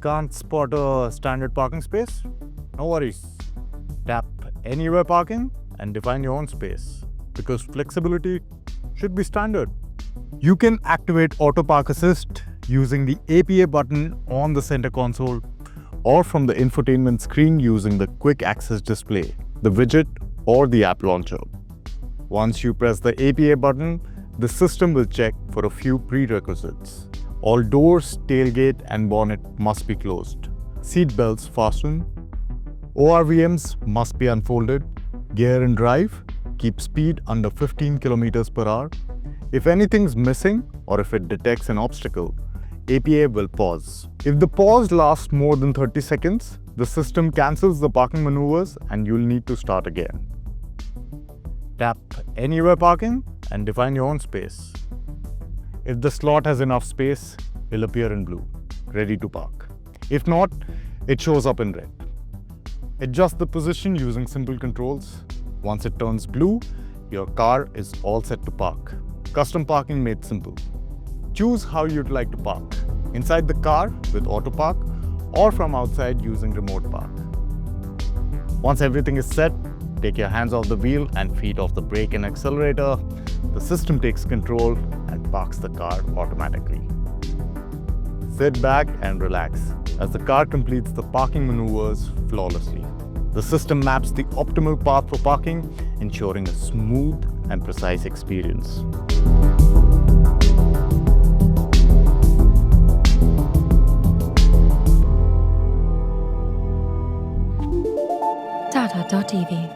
Can't spot a standard parking space? No worries. Tap Anywhere Parking and define your own space, because flexibility should be standard. You can activate Auto Park Assist using the APA button on the center console or from the infotainment screen using the quick access display, the widget, or the app launcher. Once you press the APA button, the system will check for a few prerequisites. All doors, tailgate, and bonnet must be closed. Seat belts fastened. ORVMs must be unfolded. Gear and drive. Keep speed under 15 km per hour. If anything's missing or if it detects an obstacle, APA will pause. If the pause lasts more than 30 seconds, the system cancels the parking maneuvers and you'll need to start again. Tap Anywhere Parking and define your own space. If the slot has enough space, it'll appear in blue, ready to park. If not, it shows up in red. Adjust the position using simple controls. Once it turns blue, your car is all set to park. Custom parking made simple. Choose how you'd like to park, inside the car with Auto Park or from outside using Remote Park. Once everything is set, take your hands off the wheel and feet off the brake and accelerator. The system takes control and parks the car automatically. Sit back and relax as the car completes the parking maneuvers flawlessly. The system maps the optimal path for parking, ensuring a smooth and precise experience. TATA.tv